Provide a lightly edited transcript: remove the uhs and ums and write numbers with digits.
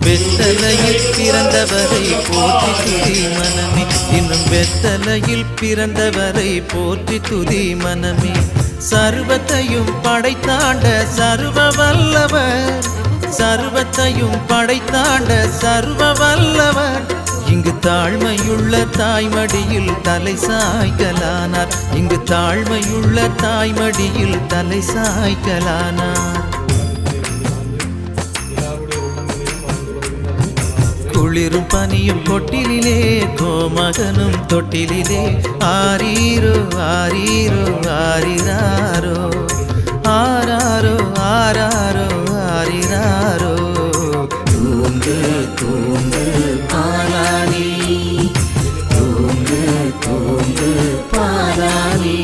வெத்தலையில் பிறந்தவரை போற்றி துதி மனமே, இன்னும் வெத்தலையில் பிறந்தவரை போற்றி துதி மனமே. சர்வத்தையும் படைத்தாண்ட சர்வ வல்லவர், சர்வத்தையும் படைத்தாண்ட சர்வ வல்லவர். இங்கு தாழ்மையுள்ள தாய்மடியில் தலை சாய்க்கலானார், இங்கு தாழ்மையுள்ள தாய்மடியில் தலை சாய்க்கலானார். குளிரும் பனியும் கொட்டிலே, கோமகனும் தொட்டிலே. ஆரீரோ ஆரீரோ ஆரிராரோ, ஆராரோ ஆராரோ ஆரிராரோ. தூங்கு தூங்கு பாலானி, தூங்கு தூங்கு பாலானி.